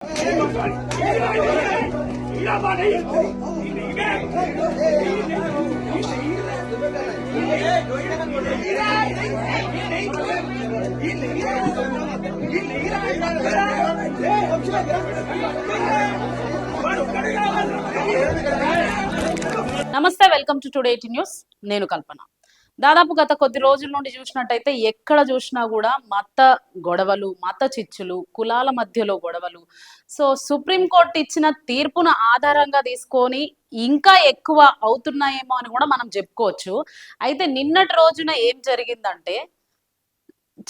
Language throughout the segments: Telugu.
నమస్తే, వెల్కమ్ టు టుడే న్యూస్. నేను కల్పన. దాదాపు గత కొద్ది రోజుల నుండి చూసినట్టయితే ఎక్కడ చూసినా కూడా మత గొడవలు, మత చిచ్చులు, కులాల మధ్యలో గొడవలు. సో సుప్రీంకోర్టు ఇచ్చిన తీర్పును ఆధారంగా తీసుకొని ఇంకా ఎక్కువ అవుతున్నాయేమో అని కూడా మనం చెప్పుకోవచ్చు. అయితే నిన్నటి రోజున ఏం జరిగిందంటే,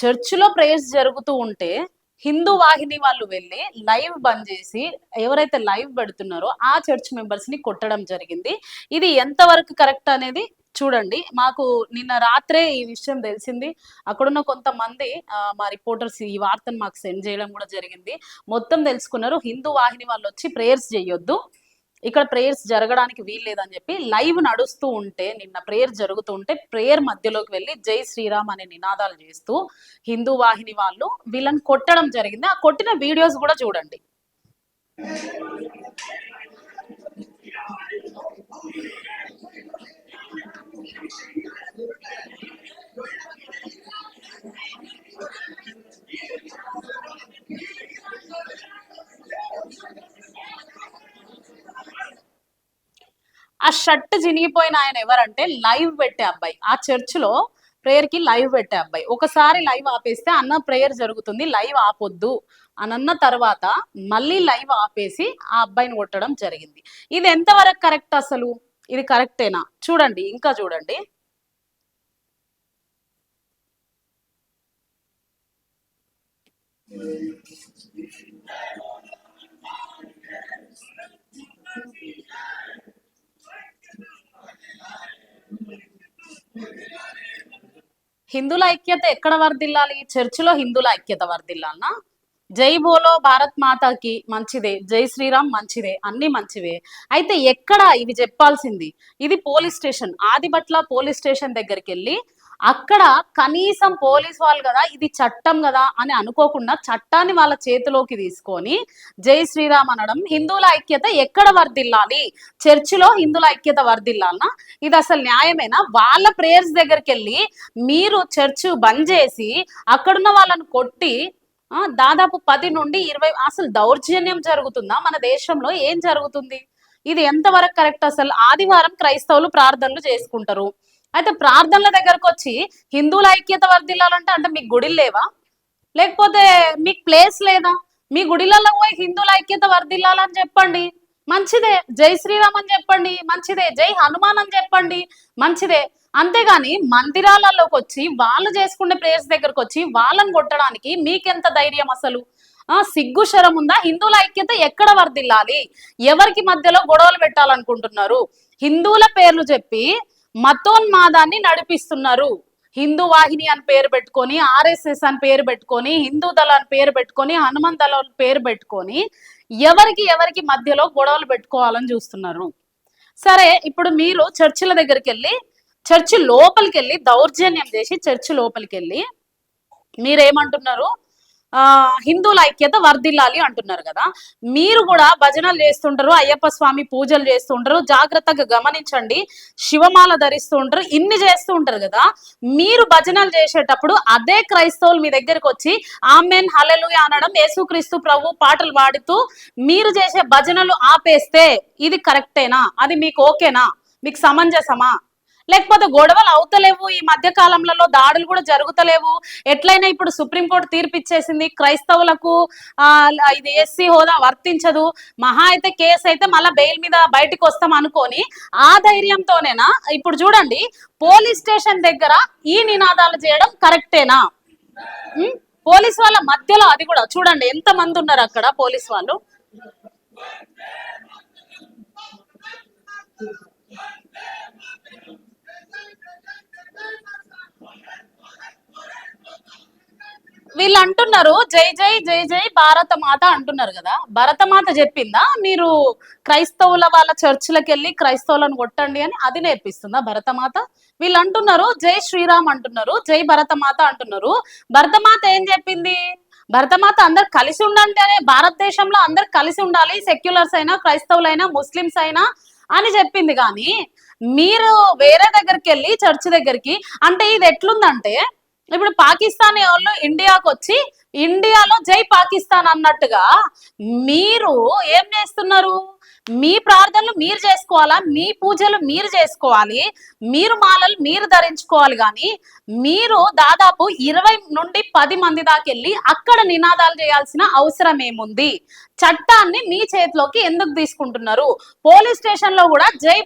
చర్చిలో ప్రేయర్స్ జరుగుతూ ఉంటే హిందూ వాహిని వాళ్ళు వెళ్ళి లైవ్ బంద్ చేసి ఎవరైతే లైవ్ పెడుతున్నారో ఆ చర్చ్ మెంబర్స్ ని కొట్టడం జరిగింది. ఇది ఎంతవరకు కరెక్ట్ అనేది చూడండి. మాకు నిన్న రాత్రే ఈ విషయం తెలిసింది. అక్కడున్న కొంతమంది మా రిపోర్టర్స్ ఈ వార్తను మాకు సెండ్ చేయడం కూడా జరిగింది. మొత్తం తెలుసుకున్నారు. హిందూ వాహిని వాళ్ళు వచ్చి ప్రేయర్స్ చేయొద్దు, ఇక్కడ ప్రేయర్స్ జరగడానికి వీల్లేదని చెప్పి లైవ్ నడుస్తూ ఉంటే, నిన్న ప్రేయర్ జరుగుతూ ఉంటే ప్రేయర్ మధ్యలోకి వెళ్ళి జై శ్రీరామ్ అనే నినాదాలు చేస్తూ హిందూ వాహిని వాళ్ళు వీళ్ళని కొట్టడం జరిగింది. ఆ కొట్టిన వీడియోస్ కూడా చూడండి. ఆ షర్ట్ చినిగిపోయిన ఆయన ఎవరంటే లైవ్ పెట్టే అబ్బాయి. ఆ చర్చ్ లో ప్రేయర్ కి లైవ్ పెట్టే అబ్బాయి. ఒకసారి లైవ్ ఆపేస్తే అన్న ప్రేయర్ జరుగుతుంది, లైవ్ ఆపొద్దు అని అన్న తర్వాత మళ్ళీ లైవ్ ఆపేసి ఆ అబ్బాయిని కొట్టడం జరిగింది. ఇది ఎంతవరకు కరెక్ట్? అసలు ఇది కరెక్టేనా? చూడండి, ఇంకా చూడండి. హిందువుల ఐక్యత ఎక్కడ వర్దిల్లాలి? చర్చిలో హిందువుల ఐక్యత వర్దిల్లాలనా? జై బోలో భారత్ మాతాకి మంచిదే, జై శ్రీరామ్ మంచిదే, అన్ని మంచివే. అయితే ఎక్కడ ఇవి చెప్పాల్సింది? ఇది police station, Adibatla police station దగ్గరికి వెళ్ళి అక్కడ కనీసం పోలీస్ వాళ్ళు కదా, ఇది చట్టం కదా అని అనుకోకుండా చట్టాన్ని వాళ్ళ చేతిలోకి తీసుకొని జై శ్రీరామ్ అనడం హిందువుల ఐక్యత ఎక్కడ వర్దిల్లాలి? చర్చిలో హిందువుల ఐక్యత వర్దిల్లాలనా? ఇది అసలు న్యాయమేనా? వాళ్ళ ప్రేయర్స్ దగ్గరికి వెళ్ళి మీరు చర్చ్ బంద్ చేసి అక్కడున్న వాళ్ళని కొట్టి దాదాపు 10 నుండి 20 అసలు దౌర్జన్యం జరుగుతుందా? మన దేశంలో ఏం జరుగుతుంది? ఇది ఎంతవరకు కరెక్ట్? అసలు ఆదివారం క్రైస్తవులు ప్రార్థనలు చేసుకుంటారు. అయితే ప్రార్థనల దగ్గరకు వచ్చి హిందువుల ఐక్యత వర్దిల్లాలంటే అంటే మీకు గుడిలు లేవా? లేకపోతే మీకు ప్లేస్ లేదా? మీ గుడిలలో పోయి హిందువుల ఐక్యత వర్దిల్లాలని చెప్పండి, మంచిదే. జై శ్రీరామ్ అని చెప్పండి, మంచిదే. జై హనుమాన్ అని చెప్పండి, మంచిదే. అంతేగాని మందిరాలలోకి వచ్చి వాళ్ళు చేసుకునే ప్రేయర్స్ దగ్గరకు వచ్చి వాళ్ళని కొట్టడానికి మీకెంత ధైర్యం అసలు? సిగ్గు శరం ఉందా? హిందువుల ఐక్యత ఎక్కడ వర్దిల్లాలి? ఎవరికి మధ్యలో గొడవలు పెట్టాలనుకుంటున్నారు? హిందువుల పేర్లు చెప్పి మతోన్మాదాన్ని నడిపిస్తున్నారు. హిందూ వాహిని అని పేరు పెట్టుకొని, ఆర్ఎస్ఎస్ అని పేరు పెట్టుకొని, హిందూ దళ అని పేరు పెట్టుకొని, హనుమాన్ దళ పేరు పెట్టుకొని ఎవరికి మధ్యలో గొడవలు పెట్టుకోవాలని చూస్తున్నారు. సరే, ఇప్పుడు మీరు చర్చిల దగ్గరికి వెళ్ళి, చర్చి లోపలికి వెళ్ళి దౌర్జన్యం చేసి చర్చి లోపలికి వెళ్ళి మీరేమంటున్నారు? హిందువుల ఐక్యత వర్ధిల్లాలి అంటున్నారు కదా. మీరు కూడా భజనలు చేస్తుంటారు, అయ్యప్ప స్వామి పూజలు చేస్తుంటారు, జాగ్రత్తగా గమనించండి, శివమాల ధరిస్తూ ఉంటారు, ఇన్ని చేస్తూ ఉంటారు కదా. మీరు భజనలు చేసేటప్పుడు అదే క్రైస్తవులు మీ దగ్గరకు వచ్చి ఆమెన్ హల్లెలూయా అనడం, యేసుక్రీస్తు ప్రభు పాటలు పాడుతూ మీరు చేసే భజనలు ఆపేస్తే ఇది కరెక్టేనా? అది మీకు ఓకేనా? మీకు సమంజసమా? లేకపోతే గొడవలు అవుతలేవు, ఈ మధ్య కాలంలో దాడులు కూడా జరుగుతలేవు, ఎట్లయినా ఇప్పుడు సుప్రీంకోర్టు తీర్పు ఇచ్చేసింది, క్రైస్తవులకు ఇది ఎస్సీ హోదా వర్తించదు, మహా అయితే కేసు అయితే మళ్ళీ బెయిల్ మీద బయటకు వస్తాం అనుకొని ఆ ధైర్యంతోనేనా? ఇప్పుడు చూడండి, పోలీస్ స్టేషన్ దగ్గర ఈ నినాదాలు చేయడం కరెక్టేనా? పోలీస్ వాళ్ళ మధ్యలో అది కూడా చూడండి, ఎంత మంది ఉన్నారు అక్కడ పోలీస్ వాళ్ళు. వీళ్ళు అంటున్నారు జై జై జై జై భారత మాత అంటున్నారు కదా. భరతమాత చెప్పిందా మీరు క్రైస్తవుల వాళ్ళ చర్చిలకు వెళ్ళి క్రైస్తవులను కొట్టండి అని? అది నేర్పిస్తుందా భరతమాత? వీళ్ళు అంటున్నారు జై శ్రీరామ్ అంటున్నారు, జై భరతమాత అంటున్నారు. భరతమాత ఏం చెప్పింది? భరతమాత అందరు కలిసి ఉండండి అనే భారతదేశంలో అందరు కలిసి ఉండాలి, సెక్యులర్స్ అయినా క్రైస్తవులైనా ముస్లిమ్స్ అయినా అని చెప్పింది. కానీ మీరు వేరే దగ్గరికి వెళ్ళి చర్చ్ దగ్గరికి, అంటే ఇది ఎట్లుందంటే ఇప్పుడు పాకిస్తానీ వాళ్ళు ఇండియాకు వచ్చి ఇండియాలో జై పాకిస్తాన్ అన్నట్టుగా మీరు ఏం చేస్తున్నారు? మీ ప్రార్థనలు మీరు చేసుకోవాలా, మీ పూజలు మీరు చేసుకోవాలి, మీరు మాలలు మీరు ధరించుకోవాలి. కానీ మీరు దాదాపు 20 నుండి 10 మంది దాకా వెళ్ళి అక్కడ నినాదాలు చేయాల్సిన అవసరం ఏముంది? చట్టాన్ని మీ చేతిలోకి ఎందుకు తీసుకుంటున్నారు? పోలీస్ స్టేషన్ లో కూడా జై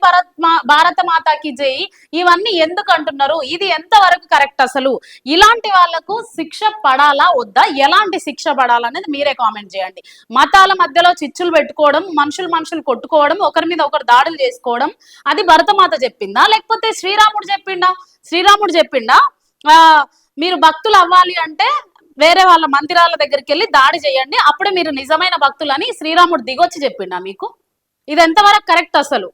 భారత మాతాకి జై ఇవన్నీ ఎందుకు అంటున్నారు? ఇది ఎంతవరకు కరెక్ట్? అసలు ఇలాంటి వాళ్లకు శిక్ష పడాలా వద్దా? ఎలాంటి శిక్ష పడాలనేది మీరే కామెంట్ చేయండి. మతాల మధ్యలో చిచ్చులు పెట్టుకోవడం, మనుషులు కొట్టుకోవడం, ఒకరి మీద ఒకరు దాడులు చేసుకోవడం, అది భరతమాత చెప్పిందా లేకపోతే శ్రీరాముడు చెప్పిండా? శ్రీరాముడు చెప్పిండా మీరు భక్తులు అవ్వాలి అంటే వేరే వాళ్ళ మందిరాల దగ్గరికి వెళ్ళి దాడి చేయండి, అప్పుడే మీరు నిజమైన భక్తులని శ్రీరాముడు దిగొచ్చి చెప్పిండా మీకు? ఇది ఎంతవరకు కరెక్ట్ అసలు?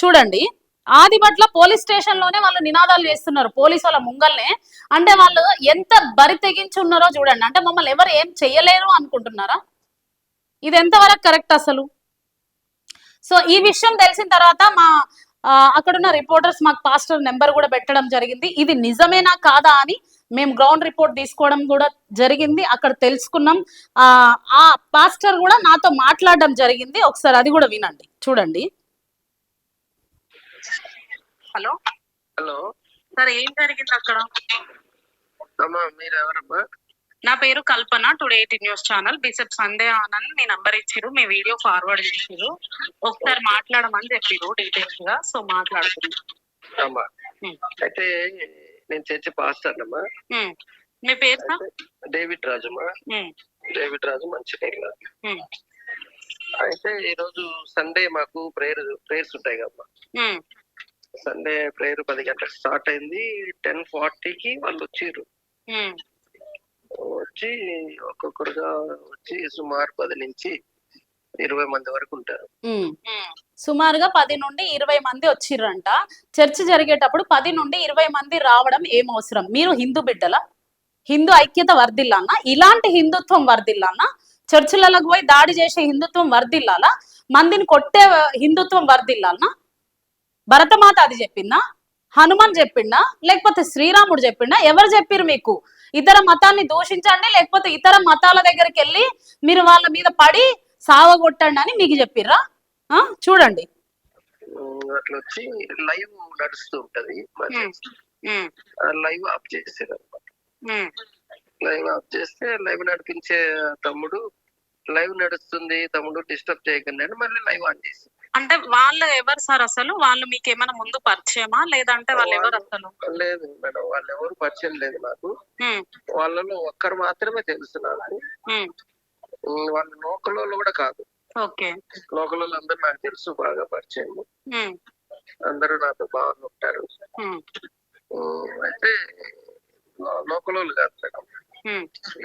చూడండి, ఆదిబట్ల పోలీస్ స్టేషన్ లోనే వాళ్ళు నినాదాలు చేస్తున్నారు, పోలీసు వాళ్ళ ముంగల్నే. అంటే వాళ్ళు ఎంత బరి తెగించి ఉన్నారో చూడండి. అంటే మమ్మల్ని ఎవరు ఏం చెయ్యలేరు అనుకుంటున్నారా? ఇది ఎంతవరకు కరెక్ట్ అసలు? సో ఈ విషయం తెలిసిన తర్వాత అక్కడున్న రిపోర్టర్స్ మాకు పాస్టర్ నెంబర్ కూడా పెట్టడం జరిగింది. ఇది నిజమేనా కాదా అని మేము గ్రౌండ్ రిపోర్ట్ తీసుకోవడం కూడా జరిగింది. అక్కడ తెలుసుకున్నాం. ఆ పాస్టర్ కూడా నాతో మాట్లాడడం జరిగింది. ఒకసారి అది కూడా వినండి, చూడండి. హలో హలో సార్, ఏం జరిగింది అక్కడ? మీరు ఎవరమ్మా? నా పేరు Kalpana, today 18 news channel. Bishop Sunday Anand మీ నంబర్ ఇచ్చిరు, మీ వీడియో ఫార్వర్డ్ చేసిరు, ఒకసారి మాట్లాడమని చెప్పిరు డీటెయిల్స్ గా. సో మాట్లాడుతున్నా. అయితే నేను చర్చి పాస్టర్ అమ్మా. మీ పేరు సార్? డేవిడ్ రాజుమా. డేవిడ్ రాజు మంచినీళ్ళ. అయితే ఈ రోజు సండే మాకు ప్రేయర్స్ ఉంటాయి కమ్మా. సండే ప్రేయర్ 10 గంటలకు స్టార్ట్ అయింది. 10:40కి వాళ్ళు వచ్చిర్రు. వచ్చి ఒక్కొక్కరుగా వచ్చి సుమారు 10 నుంచి 20 మంది వరకు ఉంటారు. సుమారుగా 10 నుండి 20 మంది వచ్చిర్రంట. చర్చ్ జరిగేటప్పుడు 10 నుండి 20 మంది రావడం ఏం అవసరం? మీరు హిందూ బిడ్డల, హిందూ ఐక్యత వర్ధిల్లాలన్నా? ఇలాంటి హిందుత్వం వర్ధిల్లాలన్నా? చర్చిలకు పోయి దాడి చేసే హిందుత్వం వర్ధిల్లాలా? మందిని కొట్టే హిందుత్వం వర్ధిల్లాలన్నా? భరతమాత అది చెప్పిందా? హనుమాన్ చెప్పిండా? లేకపోతే శ్రీరాముడు చెప్పిండా? ఎవరు చెప్పిరు మీకు? ఇతర మతాన్ని దూషించండి, లేకపోతే ఇతర మతాల దగ్గరికి వెళ్ళి మీరు వాళ్ళ మీద పడి సావగొట్టండి అని మీకు చెప్పిర్రా? చూడండి, అట్లా వచ్చి లైవ్ నడుస్తూ ఉంటది. లైవ్ ఆఫ్ చేసారు అనమాట. లైవ్ ఆఫ్ చేస్తే లైవ్ నడిపించే తమ్ముడు లైవ్ నడుస్తుంది తమ్ముడు డిస్టర్బ్ చేయకండి అని మళ్ళీ లైవ్ ఆన్ చేసి. అంటే వాళ్ళు ఎవరు సార్ అసలు? వాళ్ళు మీకు ఏమైనా ముందు పరిచయమా లేదంటే వాళ్ళు ఎవరు అసలు? లేదు మేడం, వాళ్ళు ఎవరు పరిచయం లేదు నాకు. వాళ్ళలో ఒక్కరు మాత్రమే తెలుసు నాకు. వాళ్ళు లోకల్ కూడా కాదు. లోకల్ అందరూ నాకు తెలుసు, బాగా పరిచయం. అందరూ నాతో బాగా ఉంటారు. అయితే లోకల్ కాదు మేడం,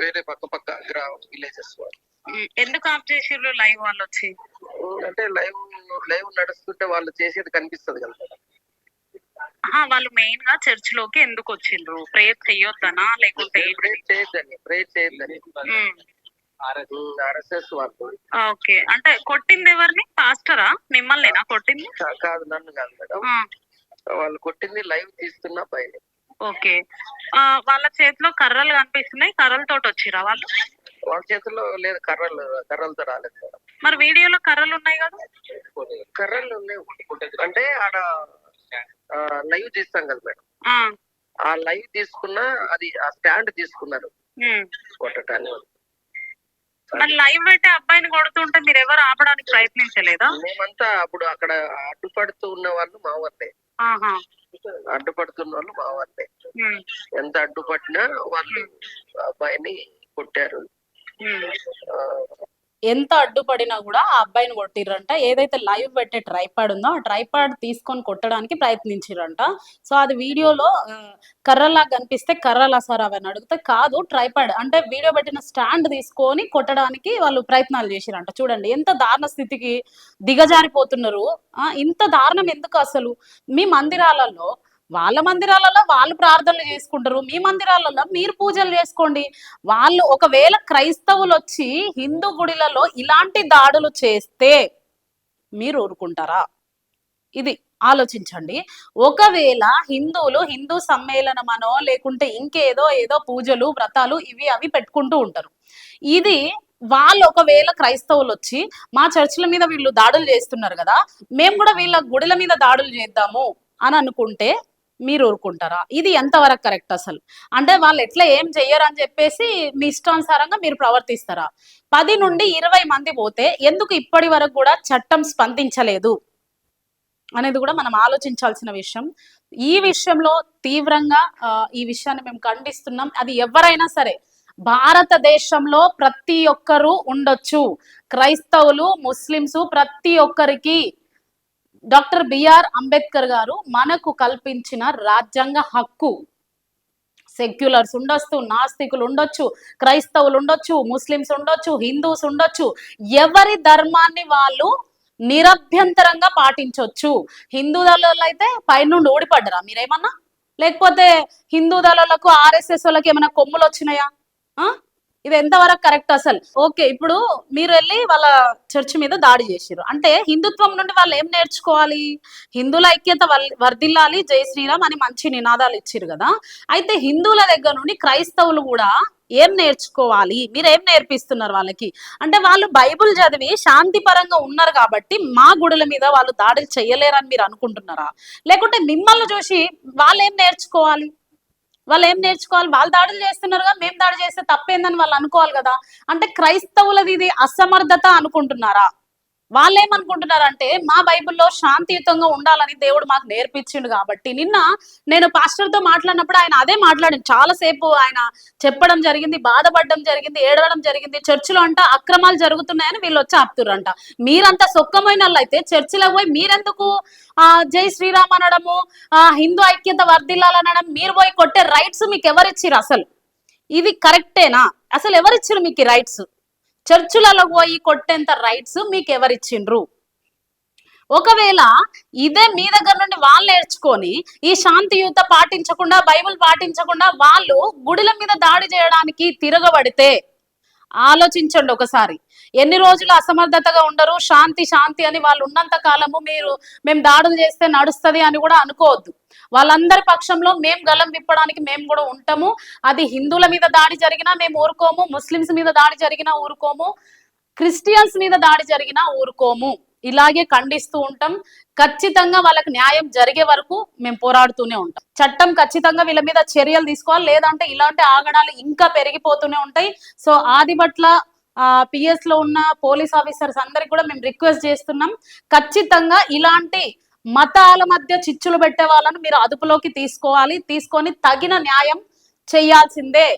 వేరే పక్క గ్రామం విలేజెస్ వాళ్ళు. ఎందుకు ఆఫ్ చేసిర్రు లైవ్ వాళ్ళు వచ్చి? అంటే లైవ్ నడుస్తుంటే వాళ్ళు చేసేది కనిపిస్తుంది కదా. వాళ్ళు మెయిన్ గా చర్చ్ లోకి ఎందుకు వచ్చిండ్రు? ప్రేయర్ చెయ్యొద్దనా లేకుంటే ప్రేయర్ చేయొద్దని ఆర్ఎస్ఎస్ వాళ్ళు. ఓకే, అంటే కొట్టింది ఎవరిని? పాస్టరా? మిమ్మల్నేనా కొట్టింది? కాదు, నన్ను కాదు మేడం. వాళ్ళు కొట్టింది లైవ్ తీస్తున్న పైన. ఓకే, వాళ్ళ చేతిలో కర్రలు కనిపిస్తున్నాయి, కర్రలతో వచ్చిరా వాళ్ళు? వాళ్ళ చేతుల్లో లేదు, కర్రలతో రాలేదు మేడం. మరి వీడియోలో కర్రలు ఉన్నాయి కదా? కర్రలు ఉన్నాయి అంటే ఆడ లైవ్ తీస్తాం కదా మేడం. ఆ లైవ్ తీసుకున్న అది ఆ స్టాండ్ తీసుకున్నారు కొట్టడానికి. మరి లైవ్ పెట్టి అబ్బాయిని కొడుతుంటే మీరు ఎవరు ఆపడానికి ప్రయత్నించలేదా? మేమంతా అప్పుడు అక్కడ అడ్డుపడుతూ ఉన్న వాళ్ళు మా వాళ్ళే. అడ్డుపడుతున్న వాళ్ళు మా వాళ్ళే. ఎంత అడ్డుపట్టినా వాళ్ళు అబ్బాయిని కొట్టారు. ఎంత అడ్డుపడినా కూడా ఆ అబ్బాయిని కొట్టిర్రంట. ఏదైతే లైవ్ పెట్టే ట్రైపాడ్ ఉందో ఆ ట్రైపాడ్ తీసుకొని కొట్టడానికి ప్రయత్నించిరంట. సో అది వీడియోలో కర్రలా కనిపిస్తే కర్రలా సార్ అవన్నీ అడిగితే కాదు, ట్రైపాడ్ అంటే వీడియో పెట్టిన స్టాండ్ తీసుకొని కొట్టడానికి వాళ్ళు ప్రయత్నాలు చేసిరంట. చూడండి ఎంత దారుణ స్థితికి దిగజారిపోతున్నారు. ఇంత దారుణం ఎందుకు అసలు? మీ మందిరాలలో వాళ్ళ మందిరాలలో వాళ్ళు ప్రార్థనలు చేసుకుంటారు, మీ మందిరాలలో మీరు పూజలు చేసుకోండి. వాళ్ళు ఒకవేళ క్రైస్తవులు వచ్చి హిందూ గుడిలలో ఇలాంటి దాడులు చేస్తే మీరు ఊరుకుంటారా? ఇది ఆలోచించండి. ఒకవేళ హిందువులు హిందూ సమ్మేళనమనో లేకుంటే ఇంకేదో ఏదో పూజలు వ్రతాలు ఇవి అవి పెట్టుకుంటూ ఉంటారు. ఇది వాళ్ళు ఒకవేళ క్రైస్తవులు వచ్చి మా చర్చిల మీద వీళ్ళు దాడులు చేస్తున్నారు కదా, మేము కూడా వీళ్ళ గుడిల మీద దాడులు చేద్దాము అని అనుకుంటే మీరు ఊరుకుంటారా? ఇది ఎంతవరకు కరెక్ట్ అసలు? అంటే వాళ్ళు ఎట్లా ఏం చెయ్యరు అని చెప్పేసి మీ ఇష్టానుసారంగా మీరు ప్రవర్తిస్తారా? 10 నుండి 20 మంది పోతే ఎందుకు ఇప్పటి వరకు కూడా చట్టం స్పందించలేదు అనేది కూడా మనం ఆలోచించాల్సిన విషయం. ఈ విషయంలో తీవ్రంగా ఈ విషయాన్ని మేము ఖండిస్తున్నాం. అది ఎవరైనా సరే భారతదేశంలో ప్రతి ఒక్కరూ ఉండొచ్చు, క్రైస్తవులు ముస్లింస్ ప్రతి ఒక్కరికి డాక్టర్ బిఆర్ అంబేద్కర్ గారు మనకు కల్పించిన రాజ్యాంగ హక్కు. సెక్యులర్స్ ఉండొచ్చు, నాస్తికులు ఉండొచ్చు, క్రైస్తవులు ఉండొచ్చు, ముస్లింస్ ఉండొచ్చు, హిందూస్ ఉండొచ్చు, ఎవరి ధర్మాన్ని వాళ్ళు నిరభ్యంతరంగా పాటించవచ్చు. హిందూ దళాలు అయితే పైనుండి ఊడిపడ్డరా మీరేమన్నా? లేకపోతే హిందూ దళాలకు ఆర్ఎస్ఎస్ వాళ్ళకి ఏమైనా కొమ్ములు వచ్చినాయా? ఇది ఎంతవరకు కరెక్ట్ అసలు? ఓకే, ఇప్పుడు మీరు వెళ్ళి వాళ్ళ చర్చ్ మీద దాడి చేసిరు అంటే హిందుత్వం నుండి వాళ్ళు ఏం నేర్చుకోవాలి? హిందువుల ఐక్యత వర్ధిల్లాలి, జై శ్రీరామ్ అని మంచి నినాదాలు ఇచ్చిరు కదా. అయితే హిందువుల దగ్గర నుండి క్రైస్తవులు కూడా ఏం నేర్చుకోవాలి? మీరు ఏం నేర్పిస్తున్నారు వాళ్ళకి? అంటే వాళ్ళు బైబుల్ చదివి శాంతిపరంగా ఉన్నారు కాబట్టి మా గుడుల మీద వాళ్ళు దాడులు చేయలేరని మీరు అనుకుంటున్నారా? లేకుంటే మిమ్మల్ని చూసి వాళ్ళు ఏం నేర్చుకోవాలి? వాళ్ళు దాడులు చేస్తున్నారుగా, మేము దాడి చేస్తే తప్పేందని వాళ్ళు అనుకోవాలి కదా. అంటే క్రైస్తవులది ఇది అసమర్థత అనుకుంటున్నారా? వాళ్ళు ఏమనుకుంటున్నారంటే మా బైబిల్లో శాంతియుతంగా ఉండాలని దేవుడు మాకు నేర్పించిండు కాబట్టి. నిన్న నేను పాస్టర్తో మాట్లాడినప్పుడు ఆయన అదే మాట్లాడింది. చాలాసేపు ఆయన చెప్పడం జరిగింది, బాధపడడం జరిగింది, ఏడవడం జరిగింది. చర్చిలో అంట అక్రమాలు జరుగుతున్నాయని వీళ్ళు వచ్చి ఆపుతుర్రంట. మీరంతా సొక్కమైన వాళ్ళు అయితే చర్చిలకు పోయి మీరెందుకు జై శ్రీరామ్ అనడము, హిందూ ఐక్యత వర్ధిల్లాలనడం, మీరు పోయి కొట్టే రైట్స్ మీకు ఎవరిచ్చిరు అసలు? ఇది కరెక్టేనా? అసలు ఎవరిచ్చిరు మీకు రైట్స్? చర్చులలో పోయి కొట్టేంత రైట్స్ మీకు ఎవరిచ్చిండ్రు? ఒకవేళ ఇదే మీ దగ్గర నుండి వాళ్ళు నేర్చుకొని ఈ శాంతియుత పాటించకుండా, బైబిల్ పాటించకుండా వాళ్ళు గుడిల మీద దాడి చేయడానికి తిరగబడితే ఆలోచించండి ఒకసారి. ఎన్ని రోజులు అసమర్థతగా ఉండరు, శాంతి శాంతి అని వాళ్ళు ఉన్నంత కాలము మేము దాడులు చేస్తే నడుస్తుంది అని కూడా అనుకోవద్దు. వాళ్ళందరి పక్షంలో మేము గలం విప్పడానికి మేము కూడా ఉంటాము. అది హిందువుల మీద దాడి జరిగినా మేము ఊరుకోము, ముస్లిమ్స్ మీద దాడి జరిగినా ఊరుకోము, క్రిస్టియన్స్ మీద దాడి జరిగినా ఊరుకోము. ఇలాగే ఖండిస్తూ ఉంటాం. ఖచ్చితంగా వాళ్ళకి న్యాయం జరిగే వరకు మేము పోరాడుతూనే ఉంటాం. చట్టం ఖచ్చితంగా వీళ్ళ మీద చర్యలు తీసుకోవాలి, లేదంటే ఇలాంటి ఆగడాలు ఇంకా పెరిగిపోతూనే ఉంటాయి. సో ఆదిబట్ల పిఎస్ లో ఉన్న పోలీస్ ఆఫీసర్స్ అందరికి కూడా మేము రిక్వెస్ట్ చేస్తున్నాం, ఖచ్చితంగా ఇలాంటి మతాల మధ్య చిచ్చులు పెట్టే వాళ్ళను మీరు అదుపులోకి తీసుకోవాలి, తీసుకొని తగిన న్యాయం చేయాల్సిందే.